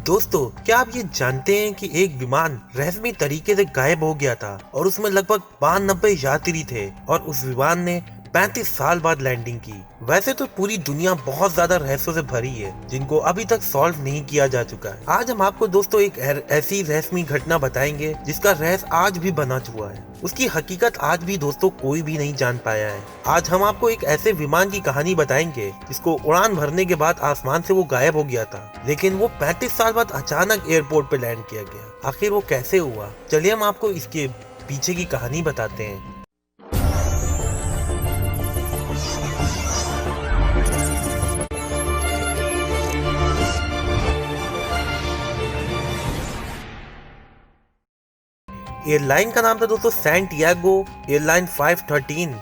दोस्तों, क्या आप ये जानते हैं कि एक विमान रहस्यमय तरीके से गायब हो गया था और उसमें लगभग 92 यात्री थे और उस विमान ने 35 साल बाद लैंडिंग की। वैसे तो पूरी दुनिया बहुत ज्यादा रहस्यों से भरी है जिनको अभी तक सॉल्व नहीं किया जा चुका है। आज हम आपको दोस्तों एक ऐसी रहस्यमय घटना बताएंगे जिसका रहस्य आज भी बना हुआ है। उसकी हकीकत आज भी दोस्तों कोई भी नहीं जान पाया है। आज हम आपको एक ऐसे विमान की कहानी बताएंगे जिसको उड़ान भरने के बाद आसमान से वो गायब हो गया था, लेकिन वो 35 साल बाद अचानक एयरपोर्ट पे लैंड किया गया। आखिर वो कैसे हुआ, चलिए हम आपको इसके पीछे की कहानी बताते हैं। एयरलाइन का नाम था दोस्तों सैंटियागो एयरलाइन 513।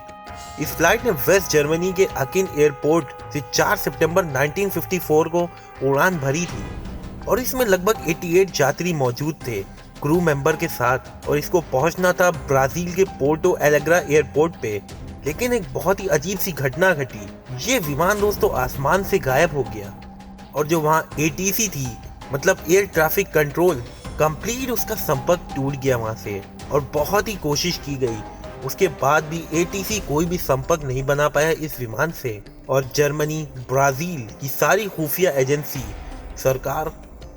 इस फ्लाइट ने वेस्ट जर्मनी के अकिन एयरपोर्ट से 4 सितंबर 1954 को उड़ान भरी थी और इसमें लगभग 88 यात्री मौजूद थे क्रू मेंबर के साथ, और इसको पहुंचना था ब्राजील के पोर्टो एलेग्रा एयरपोर्ट पे। लेकिन एक बहुत ही अजीब सी घटना घटी। ये विमान दोस्तों आसमान से गायब हो गया और जो वहाँ एटीसी थी, मतलब एयर ट्रैफिक कंट्रोल, कंप्लीट उसका संपर्क टूट गया वहां से और बहुत ही कोशिश की गई। उसके बाद भी एटीसी कोई भी संपर्क नहीं बना पाया इस विमान से, और जर्मनी, ब्राजील की सारी खुफिया एजेंसी, सरकार,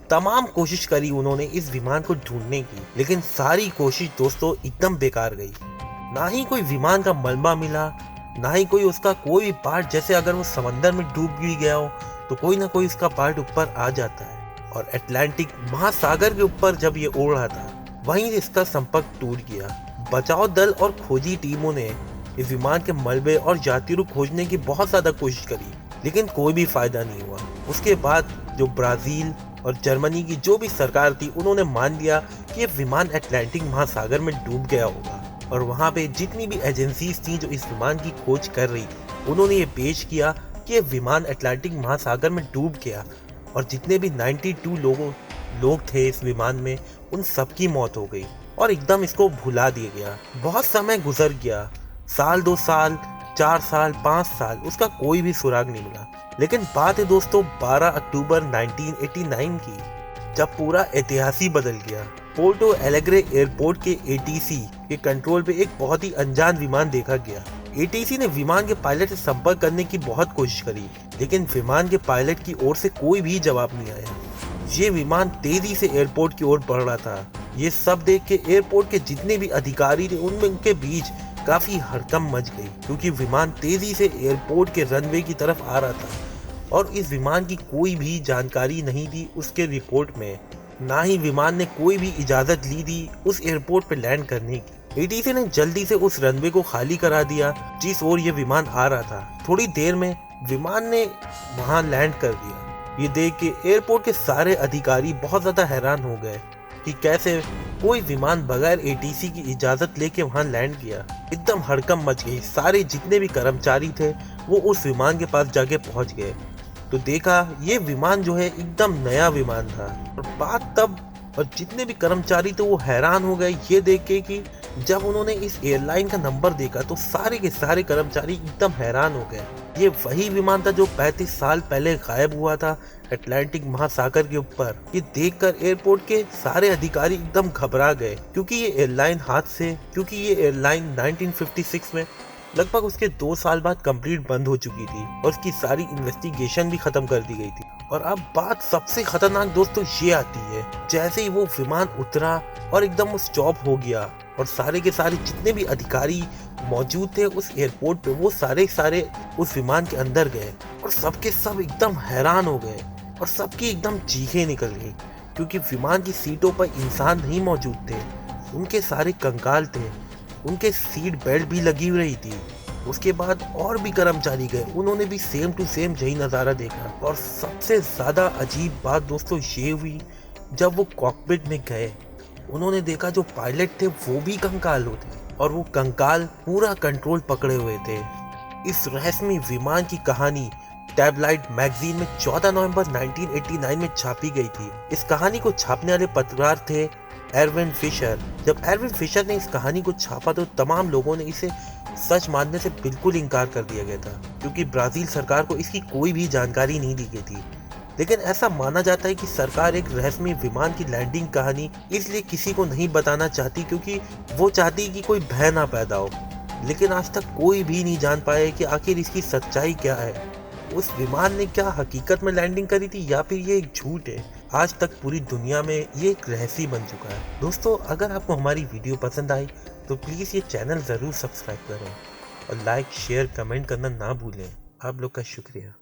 तमाम कोशिश करी उन्होंने इस विमान को ढूंढने की, लेकिन सारी कोशिश दोस्तों एकदम बेकार गई। ना ही कोई विमान का मलबा मिला, ना ही कोई उसका कोई भी पार्ट, जैसे अगर वो समंदर में डूब भी गया हो तो कोई ना कोई उसका पार्ट ऊपर आ जाता है। और अटलांटिक महासागर के ऊपर जब ये उड़ रहा था वहीं इसका संपर्क टूट गया। बचाव दल और खोजी टीमों ने इस विमान के मलबे और यात्रियों को खोजने की बहुत ज्यादा कोशिश करी, लेकिन कोई भी फायदा नहीं हुआ। उसके बाद जो ब्राजील और जर्मनी की जो भी सरकार थी, उन्होंने मान लिया कि ये विमान अटलांटिक महासागर में डूब गया होगा, और वहाँ पे जितनी भी एजेंसीज थी जो इस विमान की खोज कर रही थी, उन्होंने ये पेश किया कि ये विमान अटलांटिक महासागर में डूब गया और जितने भी 92 लोग थे इस विमान में, उन सबकी मौत हो गई और एकदम इसको भुला दिया गया। बहुत समय गुजर गया, साल, 2 साल, 4 साल, 5 साल, उसका कोई भी सुराग नहीं मिला। लेकिन बात है दोस्तों 12 अक्टूबर 1989 की, जब पूरा इतिहास ही बदल गया। पोर्टो एलेग्रे एयरपोर्ट के एटीसी के कंट्रोल पे एक बहुत ही अनजान विमान देखा गया। एटीसी ने विमान के पायलट से संपर्क करने की बहुत कोशिश करी, लेकिन विमान के पायलट की ओर से कोई भी जवाब नहीं आया। ये विमान तेजी से एयरपोर्ट की ओर बढ़ रहा था। ये सब देख के एयरपोर्ट के जितने भी अधिकारी थे, उनके बीच काफी हड़कंप मच गई, क्योंकि विमान तेजी से एयरपोर्ट के रनवे की तरफ आ रहा था और इस विमान की कोई भी जानकारी नहीं थी उसके रिपोर्ट में। ना ही विमान ने कोई भी इजाजत ली थी उस एयरपोर्ट पे लैंड करने की। एटीसी ने जल्दी से उस रनवे को खाली करा दिया जिस ओर ये विमान आ रहा था। थोड़ी देर में विमान ने वहां लैंड कर दिया। ये देख के एयरपोर्ट के सारे अधिकारी बहुत ज्यादा हैरान हो गए कि कैसे कोई विमान बगैर एटीसी की इजाजत लेके वहां लैंड किया। एकदम हड़कंप मच गई। सारे जितने भी कर्मचारी थे वो उस विमान के पास जाके पहुंच गए तो देखा ये विमान जो है एकदम नया विमान था। और बात तब, और जितने भी कर्मचारी थे वो हैरान हो गए ये देख के कि जब उन्होंने इस एयरलाइन का नंबर देखा तो सारे के सारे कर्मचारी एकदम हैरान हो गए। ये वही विमान था जो 35 साल पहले गायब हुआ था अटलांटिक महासागर के ऊपर। ये देखकर एयरपोर्ट के सारे अधिकारी एकदम घबरा गए, क्योंकि ये एयरलाइन 1956 में लगभग उसके 2 साल बाद कंप्लीट बंद हो चुकी थी और उसकी सारी इन्वेस्टिगेशन भी खत्म कर दी गई थी। और अब बात सबसे खतरनाक दोस्तों ये आती है, जैसे ही वो विमान उतरा और एकदम वो स्टॉप हो गया और सारे के सारे जितने भी अधिकारी मौजूद थे उस एयरपोर्ट पे, वो सारे उस विमान के अंदर गए और सबके सब एकदम हैरान हो गए और सबकी एकदम चीखें निकल गई, क्योंकि विमान की सीटों पर इंसान नहीं मौजूद थे, उनके सारे कंकाल थे, उनके सीट बेल्ट भी लगी रही थी। उसके बाद और भी कर्मचारी गए, उन्होंने भी सेम टू सेम यही नज़ारा देखा। और सबसे ज़्यादा अजीब बात दोस्तों ये हुई जब वो कॉकपिट में गए, उन्होंने देखा जो पायलट थे वो भी कंकाल होते और वो कंकाल पूरा कंट्रोल पकड़े हुए थे। इस रहस्यमय विमान की कहानी टैबलाइड मैगजीन में 14 नवंबर 1989 में छापी गई थी। इस कहानी को छापने वाले पत्रकार थे एरविन फिशर। जब एरविन फिशर ने इस कहानी को छापा तो तमाम लोगों ने इसे सच मानने से बिल्कुल इनकार कर दिया गया था, क्योंकि ब्राजील सरकार को इसकी कोई भी जानकारी नहीं दी गई थी। लेकिन ऐसा माना जाता है कि सरकार एक रहस्यमय विमान की लैंडिंग कहानी इसलिए किसी को नहीं बताना चाहती क्योंकि वो चाहती कि कोई भय ना पैदा हो। लेकिन आज तक कोई भी नहीं जान पाया कि आखिर इसकी सच्चाई क्या है। उस विमान ने क्या हकीकत में लैंडिंग करी थी या फिर ये एक झूठ है। आज तक पूरी दुनिया में ये एक रहस्य बन चुका है। दोस्तों, अगर आपको हमारी वीडियो पसंद आई तो प्लीज़ ये चैनल ज़रूर सब्सक्राइब करें और लाइक शेयर कमेंट करना ना भूलें। आप लोग का शुक्रिया।